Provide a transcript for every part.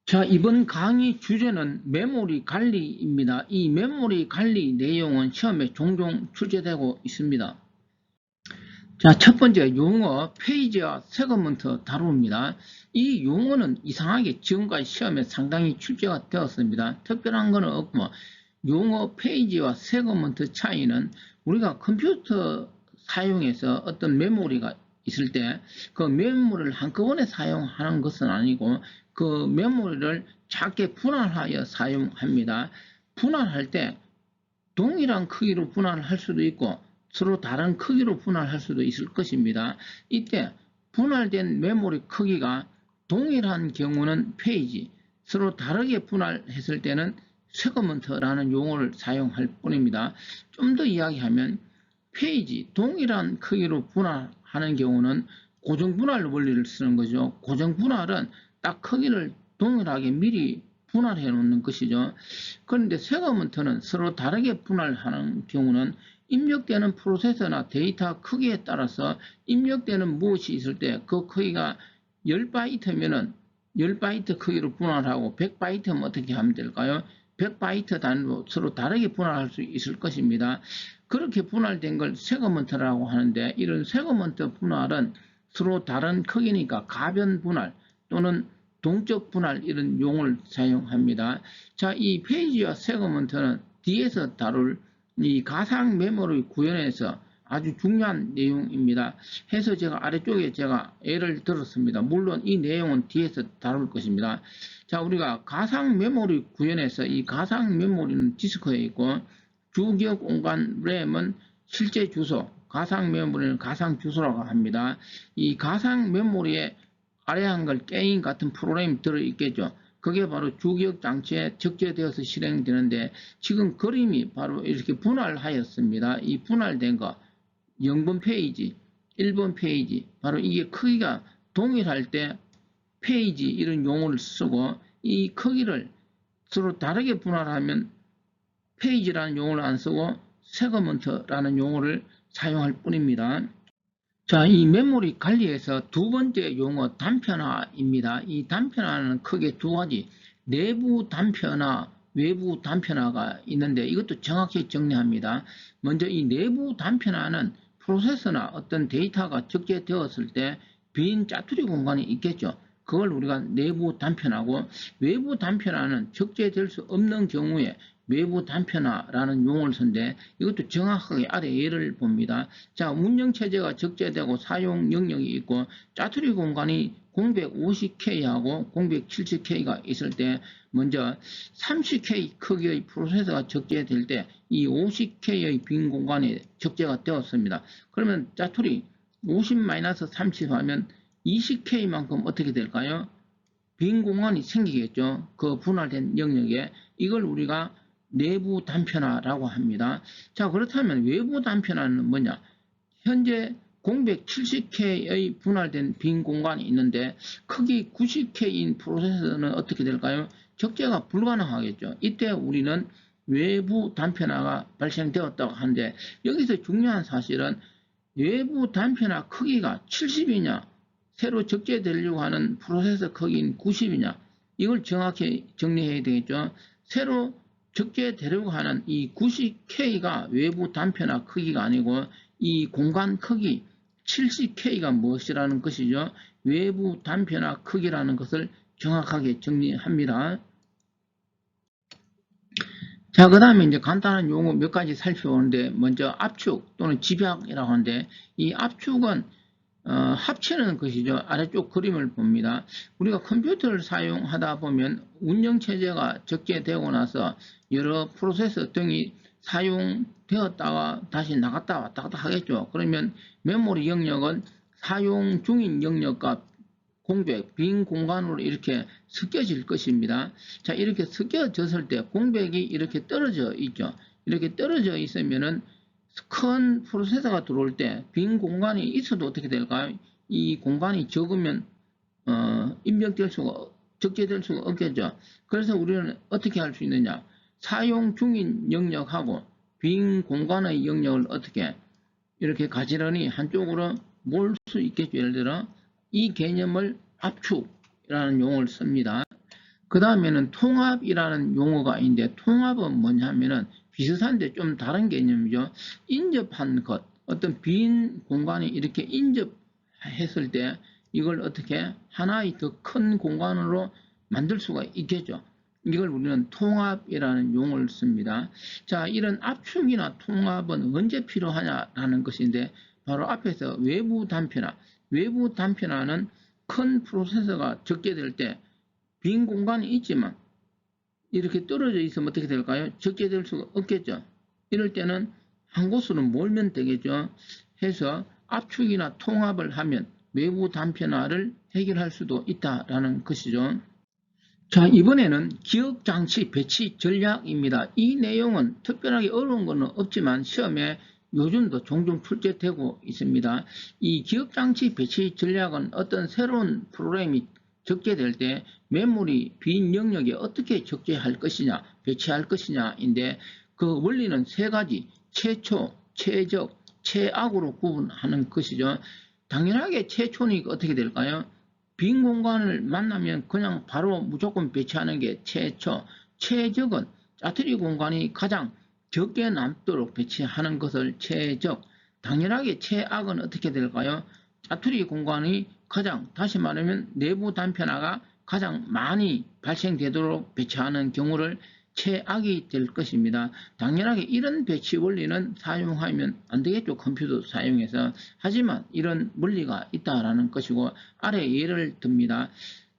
자, 이번 강의 주제는 메모리 관리입니다. 이 메모리 관리 내용은 시험에 종종 출제되고 있습니다. 자, 첫 번째 용어 페이지와 세그먼트 다룹니다. 이 용어는 이상하게 지금까지 시험에 상당히 출제가 되었습니다. 특별한 것은 없고 용어 페이지와 세그먼트 차이는 우리가 컴퓨터 사용해서 어떤 메모리가 있을 때 그 메모리를 한꺼번에 사용하는 것은 아니고 그 메모리를 작게 분할하여 사용합니다. 분할할 때 동일한 크기로 분할할 수도 있고 서로 다른 크기로 분할할 수도 있을 것입니다. 이때 분할된 메모리 크기가 동일한 경우는 페이지, 서로 다르게 분할했을 때는 세그먼트라는 용어를 사용할 뿐입니다. 좀 더 이야기하면 페이지, 동일한 크기로 분할하는 경우는 고정분할 원리를 쓰는 거죠. 고정분할은 딱 크기를 동일하게 미리 분할해 놓는 것이죠. 그런데 세그먼트는 서로 다르게 분할하는 경우는 입력되는 프로세서나 데이터 크기에 따라서 입력되는 무엇이 있을 때 그 크기가 10바이트면은 10바이트 크기로 분할하고 100바이트면 어떻게 하면 될까요? 100바이트 단위로 서로 다르게 분할할 수 있을 것입니다. 그렇게 분할된 걸 세그먼트라고 하는데 이런 세그먼트 분할은 서로 다른 크기니까 가변 분할 또는 동적 분할 이런 용어를 사용합니다. 자, 이 페이지와 세그먼트는 뒤에서 다룰 이 가상 메모리 구현에서 아주 중요한 내용입니다. 해서 제가 아래쪽에 예를 들었습니다. 물론 이 내용은 뒤에서 다룰 것입니다. 자, 우리가 가상 메모리 구현에서 이 가상 메모리는 디스크에 있고 주기억 공간 램은 실제 주소, 가상 메모리는 가상 주소라고 합니다. 이 가상 메모리에 아래 한글 게임 같은 프로그램이 들어있겠죠. 그게 바로 주기억 장치에 적재되어서 실행되는데 지금 그림이 바로 이렇게 분할하였습니다. 이 분할된 거 0번 페이지, 1번 페이지 바로 이게 크기가 동일할 때 페이지 이런 용어를 쓰고 이 크기를 서로 다르게 분할하면 페이지라는 용어를 안 쓰고 세그먼트라는 용어를 사용할 뿐입니다. 자, 이 메모리 관리에서 두 번째 용어 단편화입니다. 이 단편화는 크게 두 가지, 내부 단편화, 외부 단편화가 있는데 이것도 정확히 정리합니다. 먼저 이 내부 단편화는 프로세서나 어떤 데이터가 적재되었을 때 빈 짜투리 공간이 있겠죠. 그걸 우리가 내부 단편화고, 외부 단편화는 적재될 수 없는 경우에 외부 단편화라는 용어를 쓴데 이것도 정확하게 아래 예를 봅니다. 자, 운영체제가 적재되고 사용 영역이 있고 짜투리 공간이 050K하고 070K가 있을 때 먼저 30K 크기의 프로세서가 적재될 때 이 50K의 빈 공간이 적재가 되었습니다. 그러면 짜투리 50-30 하면 20K만큼 어떻게 될까요? 빈 공간이 생기겠죠. 그 분할된 영역에. 이걸 우리가 내부 단편화라고 합니다. 자, 그렇다면 외부 단편화는 뭐냐? 현재 070K의 분할된 빈 공간이 있는데 크기 90K인 프로세서는 어떻게 될까요? 적재가 불가능하겠죠. 이때 우리는 외부 단편화가 발생되었다고 하는데 여기서 중요한 사실은 외부 단편화 크기가 70이냐 새로 적재되려고 하는 프로세서 크기인 90이냐 이걸 정확히 정리해야 되겠죠. 새로 적재되려고 하는 이 90K가 외부 단편화 크기가 아니고 이 공간 크기 70K가 무엇이라는 것이죠. 외부 단편화 크기라는 것을 정확하게 정리합니다. 자, 그 다음에 이제 간단한 용어 몇 가지 살펴보는데 먼저 압축 또는 집약이라고 하는데 이 압축은 합치는 것이죠. 아래쪽 그림을 봅니다. 우리가 컴퓨터를 사용하다 보면 운영체제가 적재되고 나서 여러 프로세서 등이 사용되었다가 다시 나갔다 왔다 갔다 하겠죠. 그러면 메모리 영역은 사용 중인 영역과 공백, 빈 공간으로 이렇게 섞여질 것입니다. 자, 이렇게 섞여졌을 때 공백이 이렇게 떨어져 있죠. 이렇게 떨어져 있으면은 큰 프로세서가 들어올 때 빈 공간이 있어도 어떻게 될까요? 이 공간이 적으면 입력될 수가 적재될 수가 없겠죠. 그래서 우리는 어떻게 할 수 있느냐? 사용 중인 영역하고 빈 공간의 영역을 어떻게 이렇게 가지런히 한쪽으로 몰 수 있겠죠. 예를 들어 이 개념을 압축이라는 용어를 씁니다. 그 다음에는 통합이라는 용어가 있는데, 통합은 뭐냐면은 비슷한데 좀 다른 개념이죠. 인접한 것, 어떤 빈 공간이 이렇게 인접했을 때 이걸 어떻게 하나의 더 큰 공간으로 만들 수가 있겠죠. 이걸 우리는 통합이라는 용어를 씁니다. 자, 이런 압축이나 통합은 언제 필요하냐라는 것인데, 바로 앞에서 외부 단편화는 큰 프로세서가 적게 될 때 빈 공간이 있지만 이렇게 떨어져 있으면 어떻게 될까요? 적게 될 수가 없겠죠. 이럴 때는 한 곳으로 몰면 되겠죠. 해서 압축이나 통합을 하면 외부 단편화를 해결할 수도 있다라는 것이죠. 자, 이번에는 기억장치 배치 전략입니다. 이 내용은 특별하게 어려운 것은 없지만 시험에 요즘도 종종 출제되고 있습니다. 이 기억장치 배치 전략은 어떤 새로운 프로그램이 적재될 때 메모리 빈 영역에 어떻게 적재할 것이냐, 배치할 것이냐인데, 그 원리는 세 가지: 최초, 최적, 최악으로 구분하는 것이죠. 당연하게 최초니까 어떻게 될까요? 빈 공간을 만나면 그냥 바로 무조건 배치하는 게 최초. 최적은 짜투리 공간이 가장 적게 남도록 배치하는 것을 최적. 당연하게 최악은 어떻게 될까요? 짜투리 공간이 가장, 다시 말하면 내부 단편화가 가장 많이 발생되도록 배치하는 경우를 최악이 될 것입니다. 당연하게 이런 배치 원리는 사용하면 안 되겠죠. 컴퓨터 사용해서. 하지만 이런 원리가 있다라는 것이고, 아래 예를 듭니다.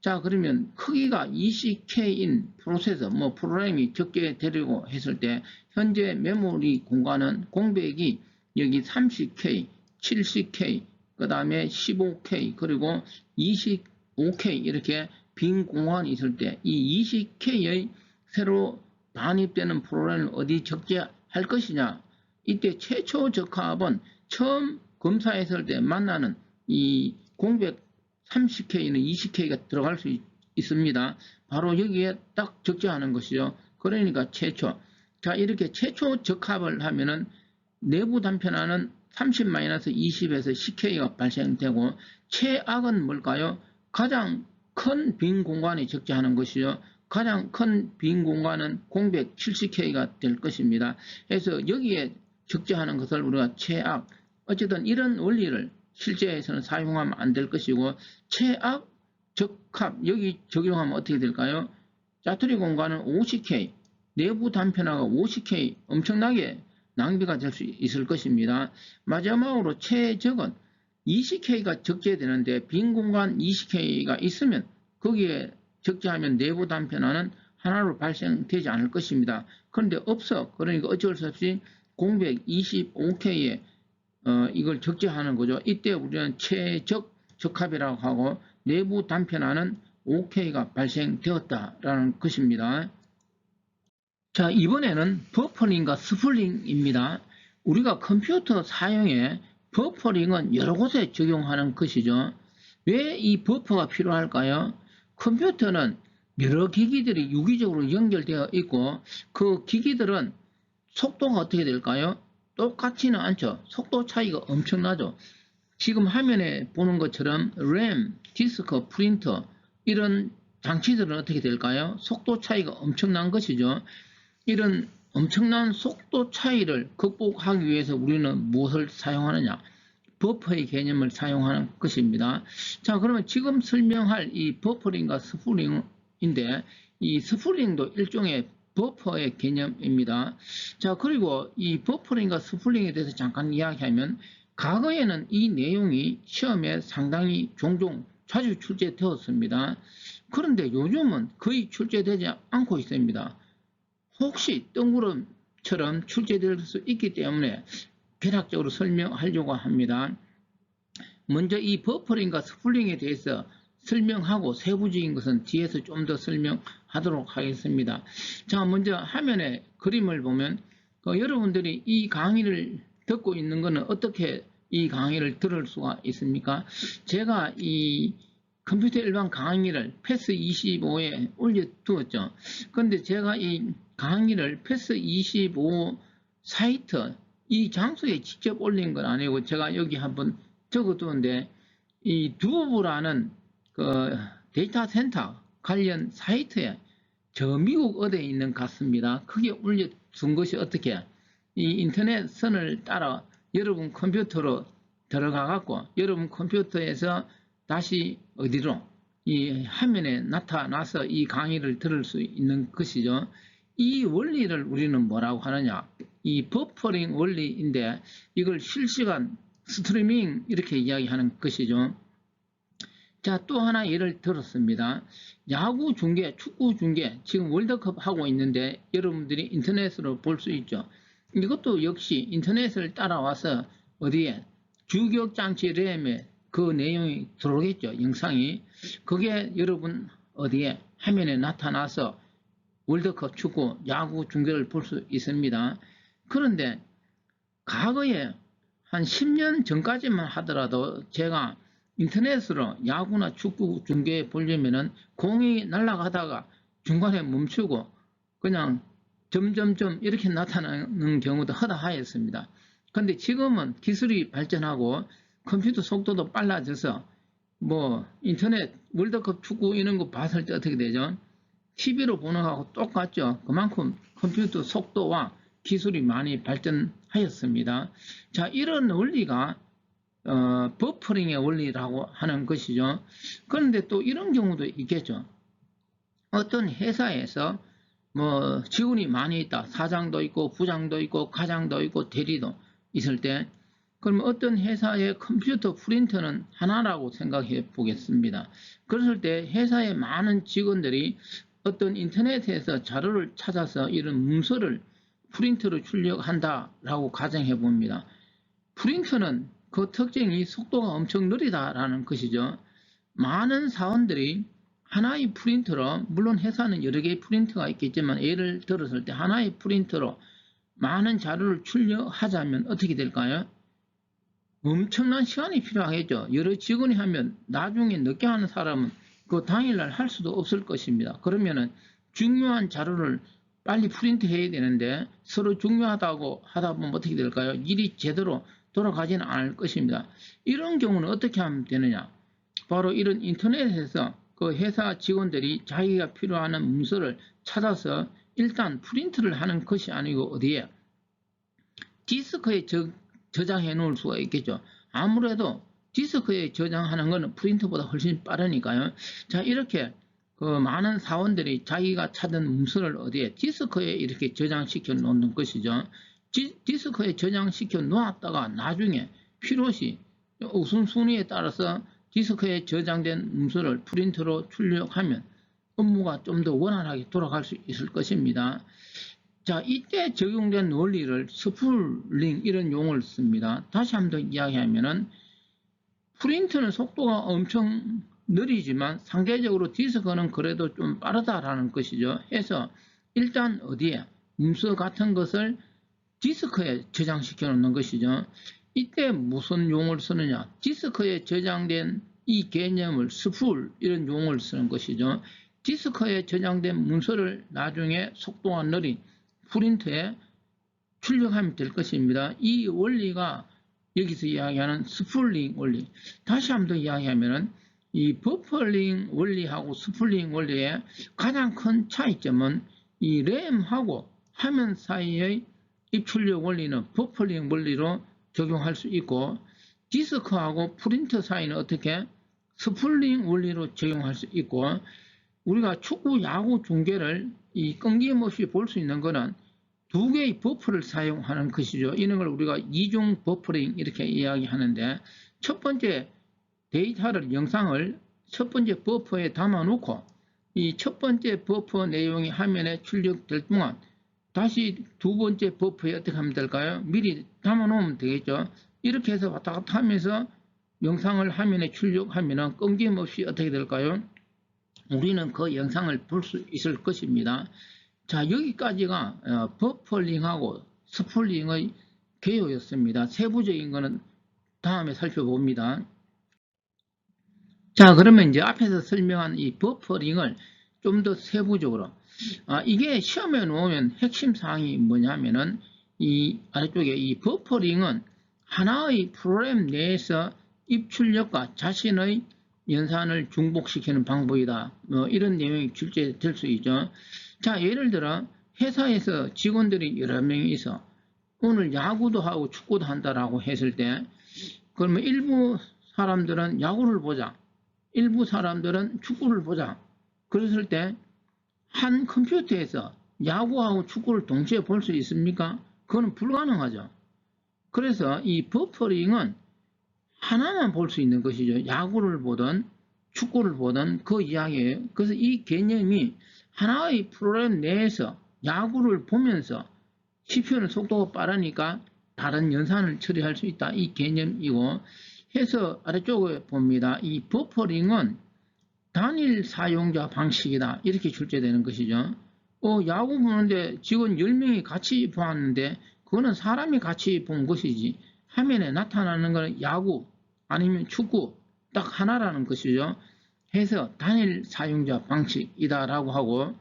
자, 그러면 크기가 20K인 프로세서, 프로그램이 적게 되려고 했을 때 현재 메모리 공간은 공백이 여기 30K, 70K, 그 다음에 15K, 그리고 25K 이렇게 빈 공간이 있을 때 이 20K의 새로 반입되는 프로그램을 어디 적재할 것이냐. 이때 최초 적합은 처음 검사했을 때 만나는 이 공백 30K는 20K가 들어갈 수 있습니다. 바로 여기에 딱 적재하는 것이죠. 그러니까 최초. 자, 이렇게 최초 적합을 하면은 내부 단편화는 30-20에서 10K가 발생되고, 최악은 뭘까요? 가장 큰 빈 공간에 적재하는 것이죠. 가장 큰 빈 공간은 공백 70K가 될 것입니다. 그래서 여기에 적재하는 것을 우리가 최악, 어쨌든 이런 원리를 실제에서는 사용하면 안 될 것이고, 최악 적합 여기 적용하면 어떻게 될까요? 짜투리 공간은 50K, 내부 단편화가 50K, 엄청나게 낭비가 될 수 있을 것입니다. 마지막으로 최적은 20K가 적재되는데 빈 공간 20K가 있으면 거기에 적재하면 내부 단편화는 하나로 발생되지 않을 것입니다. 그런데 없어. 그러니까 어쩔 수 없이 공백 25K에 이걸 적재하는 거죠. 이때 우리는 최적 적합이라고 하고, 내부 단편화는 5K가 발생되었다라는 것입니다. 자, 이번에는 버퍼링과 스플링입니다. 우리가 컴퓨터 사용에 버퍼링은 여러 곳에 적용하는 것이죠. 왜 이 버퍼가 필요할까요? 컴퓨터는 여러 기기들이 유기적으로 연결되어 있고, 그 기기들은 속도가 어떻게 될까요? 똑같지는 않죠. 속도 차이가 엄청나죠. 지금 화면에 보는 것처럼 램, 디스크, 프린터 이런 장치들은 어떻게 될까요? 속도 차이가 엄청난 것이죠. 이런 엄청난 속도 차이를 극복하기 위해서 우리는 무엇을 사용하느냐? 버퍼의 개념을 사용하는 것입니다. 자, 그러면 지금 설명할 이 버퍼링과 스프링인데, 이 스프링도 일종의 버퍼의 개념입니다. 자, 그리고 이 버퍼링과 스프링에 대해서 잠깐 이야기하면, 과거에는 이 내용이 시험에 상당히 종종 자주 출제되었습니다. 그런데 요즘은 거의 출제되지 않고 있습니다. 혹시 뜬구름처럼 출제될 수 있기 때문에 대략적으로 설명하려고 합니다. 먼저 이 버퍼링과 스플링에 대해서 설명하고 세부적인 것은 뒤에서 좀 더 설명하도록 하겠습니다. 자, 먼저 화면에 그림을 보면 여러분들이 이 강의를 듣고 있는 것은 어떻게 이 강의를 들을 수가 있습니까? 제가 이 컴퓨터 일반 강의를 패스25에 올려두었죠. 그런데 제가 이 강의를 패스25 사이트 이 장소에 직접 올린 건 아니고, 제가 여기 한번 적어두는데, 이 두부라는 그 데이터 센터 관련 사이트에 저 미국 어디에 있는 것 같습니다. 그게 올려둔 것이 어떻게 이 인터넷 선을 따라 여러분 컴퓨터로 들어가 갖고 여러분 컴퓨터에서 다시 어디로 이 화면에 나타나서 이 강의를 들을 수 있는 것이죠. 이 원리를 우리는 뭐라고 하느냐, 이 버퍼링 원리인데 이걸 실시간 스트리밍 이렇게 이야기하는 것이죠. 자, 또 하나 예를 들었습니다. 야구 중계, 축구 중계, 지금 월드컵 하고 있는데 여러분들이 인터넷으로 볼 수 있죠. 이것도 역시 인터넷을 따라와서 어디에 주격장치 램에 그 내용이 들어오겠죠. 영상이. 그게 여러분 어디에 화면에 나타나서 월드컵 축구, 야구 중계를 볼 수 있습니다. 그런데 과거에 한 10년 전까지만 하더라도 제가 인터넷으로 야구나 축구 중계 보려면은 공이 날아가다가 중간에 멈추고 그냥 점점점 이렇게 나타나는 경우도 허다하였습니다. 그런데 지금은 기술이 발전하고 컴퓨터 속도도 빨라져서 뭐 인터넷 월드컵 축구 이런 거 봤을 때 어떻게 되죠? TV로 보는 거하고 똑같죠. 그만큼 컴퓨터 속도와 기술이 많이 발전하였습니다. 자, 이런 원리가 버퍼링의 원리라고 하는 것이죠. 그런데 또 이런 경우도 있겠죠. 어떤 회사에서 뭐 직원이 많이 있다. 사장도 있고 부장도 있고 과장도 있고 대리도 있을 때 그러면 어떤 회사의 컴퓨터 프린터는 하나라고 생각해 보겠습니다. 그랬을 때 회사의 많은 직원들이 어떤 인터넷에서 자료를 찾아서 이런 문서를 프린터로 출력한다라고 가정해 봅니다. 프린터는 그 특징이 속도가 엄청 느리다라는 것이죠. 많은 사원들이 하나의 프린터로, 물론 회사는 여러 개의 프린터가 있겠지만 예를 들었을 때 하나의 프린터로 많은 자료를 출력하자면 어떻게 될까요? 엄청난 시간이 필요하겠죠. 여러 직원이 하면 나중에 늦게 하는 사람은 그 당일날 할 수도 없을 것입니다. 그러면은 중요한 자료를 빨리 프린트 해야 되는데 서로 중요하다고 하다 보면 어떻게 될까요? 일이 제대로 돌아가지는 않을 것입니다. 이런 경우는 어떻게 하면 되느냐? 바로 이런 인터넷에서 그 회사 직원들이 자기가 필요한 문서를 찾아서 일단 프린트를 하는 것이 아니고 어디에? 디스크에 저장해 놓을 수가 있겠죠. 아무래도 디스크에 저장하는 것은 프린터보다 훨씬 빠르니까요. 자, 이렇게 그 많은 사원들이 자기가 찾은 문서를 어디에? 디스크에 이렇게 저장시켜 놓는 것이죠. 디스크에 저장시켜 놓았다가 나중에 필요시 우선순위에 따라서 디스크에 저장된 문서를 프린터로 출력하면 업무가 좀 더 원활하게 돌아갈 수 있을 것입니다. 자, 이때 적용된 원리를 스풀링 이런 용어를 씁니다. 다시 한번 이야기하면은 프린트는 속도가 엄청 느리지만 상대적으로 디스크는 그래도 좀 빠르다라는 것이죠. 해서 일단 어디에 문서 같은 것을 디스크에 저장시켜 놓는 것이죠. 이때 무슨 용어를 쓰느냐? 디스크에 저장된 이 개념을 스풀 이런 용어를 쓰는 것이죠. 디스크에 저장된 문서를 나중에 속도가 느린 프린터에 출력하면 될 것입니다. 이 원리가 여기서 이야기하는 스풀링 원리. 다시 한번 이야기하면은 이 버퍼링 원리하고 스풀링 원리의 가장 큰 차이점은 이 램하고 화면 사이의 입출력 원리는 버퍼링 원리로 적용할 수 있고 디스크하고 프린터 사이는 어떻게 스풀링 원리로 적용할 수 있고 우리가 축구, 야구 중계를 이 끊김없이 볼 수 있는 것은 두 개의 버퍼를 사용하는 것이죠. 이런 걸 우리가 이중 버퍼링 이렇게 이야기하는데 첫 번째 데이터를 영상을 첫 번째 버퍼에 담아 놓고 이 첫 번째 버퍼 내용이 화면에 출력될 동안 다시 두 번째 버퍼에 어떻게 하면 될까요? 미리 담아 놓으면 되겠죠. 이렇게 해서 왔다 갔다 하면서 영상을 화면에 출력하면 끊김없이 어떻게 될까요? 우리는 그 영상을 볼 수 있을 것입니다. 자, 여기까지가 버퍼링하고 스풀링의 개요였습니다. 세부적인 거는 다음에 살펴봅니다. 자, 그러면 이제 앞에서 설명한 이 버퍼링을 좀 더 세부적으로 이게 시험에 놓으면 핵심 사항이 뭐냐면은 이 아래쪽에 이 버퍼링은 하나의 프로그램 내에서 입출력과 자신의 연산을 중복시키는 방법이다. 이런 내용이 출제될 수 있죠. 자, 예를 들어 회사에서 직원들이 여러 명이 있어. 오늘 야구도 하고 축구도 한다라고 했을 때, 그러면 일부 사람들은 야구를 보자. 일부 사람들은 축구를 보자. 그랬을 때 한 컴퓨터에서 야구하고 축구를 동시에 볼 수 있습니까? 그건 불가능하죠. 그래서 이 버퍼링은 하나만 볼 수 있는 것이죠. 야구를 보든 축구를 보든 그 이야기예요. 그래서 이 개념이 하나의 프로그램 내에서 야구를 보면서 CPU는 속도가 빠르니까 다른 연산을 처리할 수 있다. 이 개념이고, 해서 아래쪽에 봅니다. 이 버퍼링은 단일 사용자 방식이다. 이렇게 출제되는 것이죠. 야구 보는데 직원 10명이 같이 보았는데 그거는 사람이 같이 본 것이지, 화면에 나타나는 것은 야구 아니면 축구 딱 하나라는 것이죠. 해서 단일 사용자 방식이다라고 하고,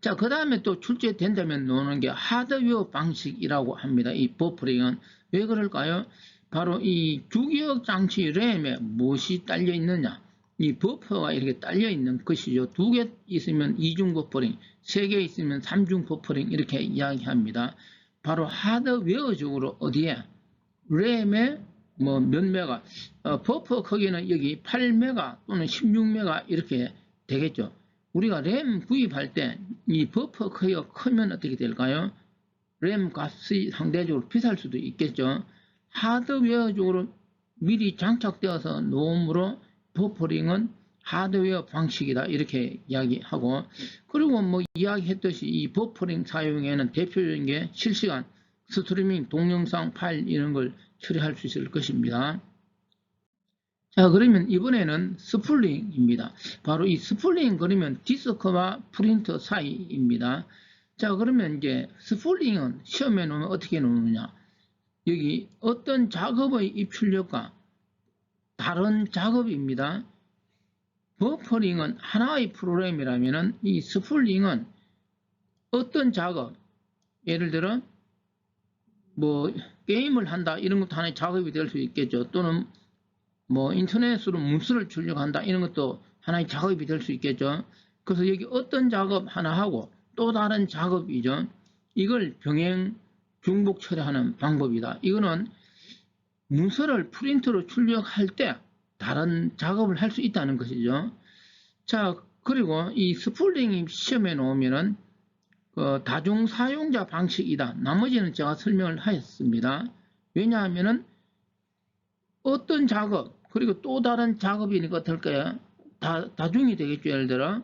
자, 그 다음에 또 출제된다면 나오는 게 하드웨어 방식이라고 합니다. 이 버퍼링은 왜 그럴까요? 바로 이 주기억 장치 램에 무엇이 딸려 있느냐, 이 버퍼가 이렇게 딸려 있는 것이죠. 2개 있으면 2중 버퍼링, 3개 있으면 3중 버퍼링 이렇게 이야기합니다. 바로 하드웨어적으로 어디에 램에 뭐 몇 메가, 버퍼 크기는 여기 8메가 또는 16메가 이렇게 되겠죠. 우리가 램 구입할 때 이 버퍼 크기가 크면 어떻게 될까요? 램 값이 상대적으로 비쌀 수도 있겠죠. 하드웨어적으로 미리 장착되어서 놓음으로 버퍼링은 하드웨어 방식이다 이렇게 이야기하고, 그리고 뭐 이야기했듯이 이 버퍼링 사용에는 대표적인 게 실시간 스트리밍 동영상 파일 이런 걸 처리할 수 있을 것입니다. 자, 그러면 이번에는 스플링입니다. 바로 이 스플링 그러면 디스크와 프린터 사이입니다. 자, 그러면 이제 스플링은 시험에 놓으면 어떻게 놓느냐, 여기 어떤 작업의 입출력과 다른 작업입니다. 버퍼링은 하나의 프로그램이라면 이 스플링은 어떤 작업, 예를 들어 뭐 게임을 한다 이런 것도 하나의 작업이 될 수 있겠죠. 또는 뭐 인터넷으로 문서를 출력한다 이런 것도 하나의 작업이 될 수 있겠죠. 그래서 여기 어떤 작업 하나 하고 또 다른 작업이죠. 이걸 병행 중복 처리하는 방법이다. 이거는 문서를 프린터로 출력할 때 다른 작업을 할 수 있다는 것이죠. 자, 그리고 이 스플링이 시험에 나오면은 다중 사용자 방식이다. 나머지는 제가 설명을 하였습니다. 왜냐하면은 어떤 작업 그리고 또 다른 작업이니까 어떨까요? 다중이 되겠죠. 예를 들어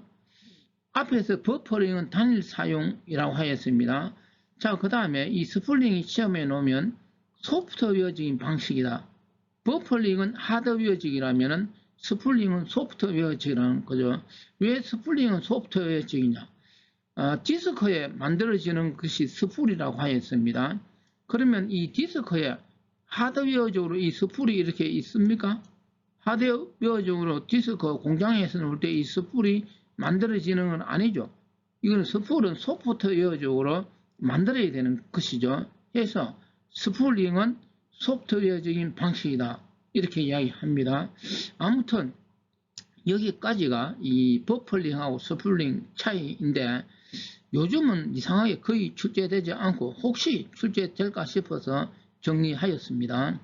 앞에서 버퍼링은 단일 사용이라고 하였습니다. 자, 그 다음에 이 스플링이 시험에 나오면 소프트웨어적인 방식이다. 버퍼링은 하드웨어적이라면 스플링은 소프트웨어적이라는 거죠. 왜 스플링은 소프트웨어적이냐? 디스크에 만들어지는 것이 스플이라고 하였습니다. 그러면 이 디스크에 하드웨어적으로 이 스플이 이렇게 있습니까? 하드웨어적으로 디스크 공장에서는 올 때 이 스플이 만들어지는 건 아니죠. 이거는 스플은 소프트웨어적으로 만들어야 되는 것이죠. 해서 스플링은 소프트웨어적인 방식이다. 이렇게 이야기합니다. 아무튼 여기까지가 이 버퍼링하고 스플링 차이인데, 요즘은 이상하게 거의 출제되지 않고 혹시 출제될까 싶어서 정리하였습니다.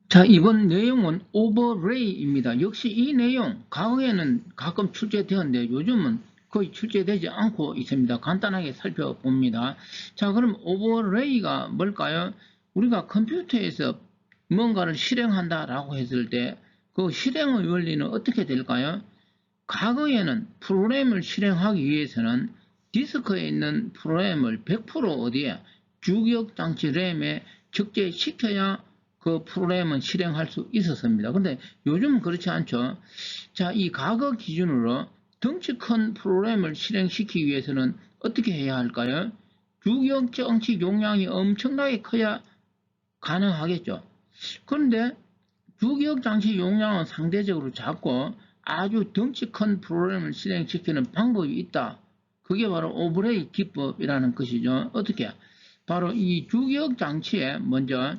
자, 이번 내용은 오버레이입니다. 역시 이 내용 과거에는 가끔 출제되었는데 요즘은 거의 출제되지 않고 있습니다. 간단하게 살펴봅니다. 자, 그럼 오버레이가 뭘까요? 우리가 컴퓨터에서 뭔가를 실행한다라고 했을 때 그 실행의 원리는 어떻게 될까요? 과거에는 프로그램을 실행하기 위해서는 디스크에 있는 프로그램을 100% 어디에? 주기억 장치 램에 적재시켜야 그 프로그램은 실행할 수 있었습니다. 근데 요즘은 그렇지 않죠. 자, 이 과거 기준으로 덩치 큰 프로그램을 실행시키기 위해서는 어떻게 해야 할까요? 주기억 장치 용량이 엄청나게 커야 가능하겠죠. 그런데 주기억 장치 용량은 상대적으로 작고 아주 덩치 큰 프로그램을 실행시키는 방법이 있다. 그게 바로 오버레이 기법이라는 것이죠. 어떻게? 바로 이 주기억 장치에 먼저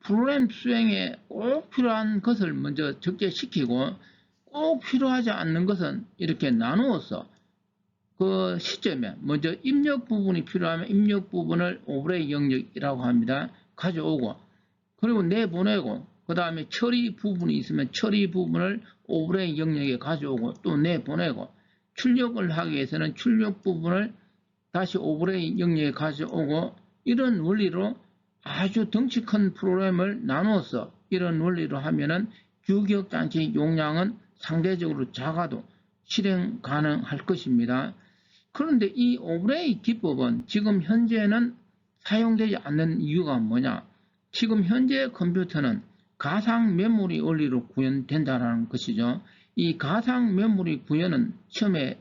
프로그램 수행에 꼭 필요한 것을 먼저 적재시키고 꼭 필요하지 않는 것은 이렇게 나누어서 그 시점에 먼저 입력 부분이 필요하면 입력 부분을 오버레이 영역이라고 합니다. 가져오고 그리고 내보내고 그 다음에 처리 부분이 있으면 처리 부분을 오버레이 영역에 가져오고 또 내보내고 출력을 하기 위해서는 출력 부분을 다시 오버레이 영역에 가져오고 이런 원리로 아주 덩치 큰 프로그램을 나누어서 이런 원리로 하면은 규격장치 용량은 상대적으로 작아도 실행 가능할 것입니다. 그런데 이 오버레이 기법은 지금 현재는 사용되지 않는 이유가 뭐냐? 지금 현재 컴퓨터는 가상 메모리 원리로 구현된다는 것이죠. 이 가상 메모리 구현은 처음에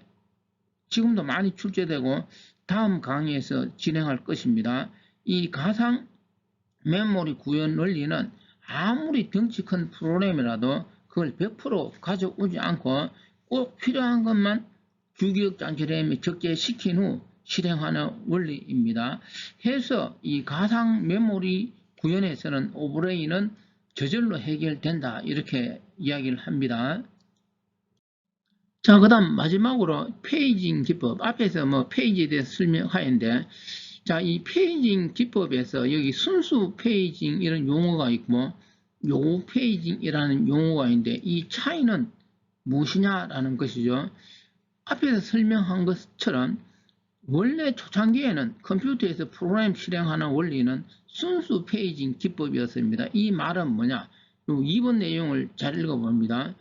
지금도 많이 출제되고 다음 강의에서 진행할 것입니다. 이 가상 메모리 구현 원리는 아무리 덩치 큰 프로그램이라도 그걸 100% 가져오지 않고 꼭 필요한 것만 규격장치 램에 적재시킨 후 실행하는 원리입니다. 해서 이 가상 메모리 구현에서는 오버레이는 저절로 해결된다 이렇게 이야기를 합니다. 자, 그 다음 마지막으로 페이징 기법. 앞에서 뭐 페이지에 대해서 설명하였는데, 자, 이 페이징 기법에서 여기 순수 페이징 이런 용어가 있고, 요구 페이징이라는 용어가 있는데, 이 차이는 무엇이냐라는 것이죠. 앞에서 설명한 것처럼, 원래 초창기에는 컴퓨터에서 프로그램 실행하는 원리는 순수 페이징 기법이었습니다. 이 말은 뭐냐? 2번 내용을 잘 읽어봅니다.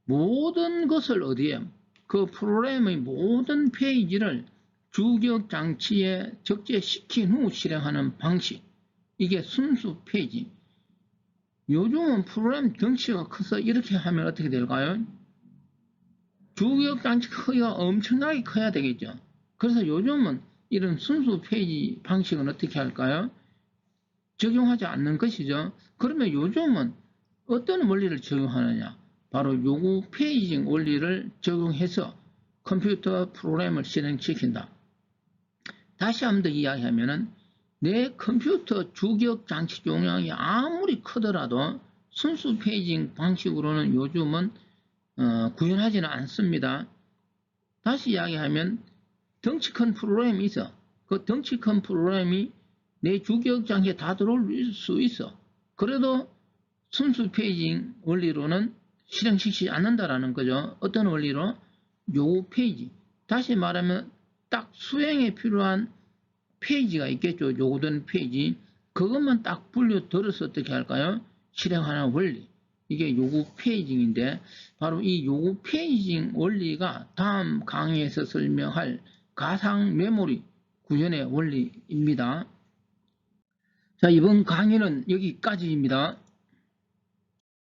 모든 것을 어디에 그 프로그램의 모든 페이지를 주격 장치에 적재시킨 후 실행하는 방식, 이게 순수 페이지. 요즘은 프로그램 덩치가 커서 이렇게 하면 어떻게 될까요? 주격 장치 크기가 엄청나게 커야 되겠죠. 그래서 요즘은 이런 순수 페이지 방식은 어떻게 할까요? 적용하지 않는 것이죠. 그러면 요즘은 어떤 원리를 적용하느냐? 바로 요구 페이징 원리를 적용해서 컴퓨터 프로그램을 실행시킨다. 다시 한 번 더 이야기하면은 내 컴퓨터 주격 장치 용량이 아무리 크더라도 순수 페이징 방식으로는 요즘은 구현하지는 않습니다. 다시 이야기하면 덩치 큰 프로그램이 있어. 그 덩치 큰 프로그램이 내 주격 장치에 다 들어올 수 있어. 그래도 순수 페이징 원리로는 실행시키지 않는다라는 거죠. 어떤 원리로? 요구 페이지. 다시 말하면 딱 수행에 필요한 페이지가 있겠죠. 요구되는 페이지. 그것만 딱 분류 들어서 어떻게 할까요? 실행하는 원리. 이게 요구 페이징인데 바로 이 요구 페이징 원리가 다음 강의에서 설명할 가상 메모리 구현의 원리입니다. 자, 이번 강의는 여기까지입니다.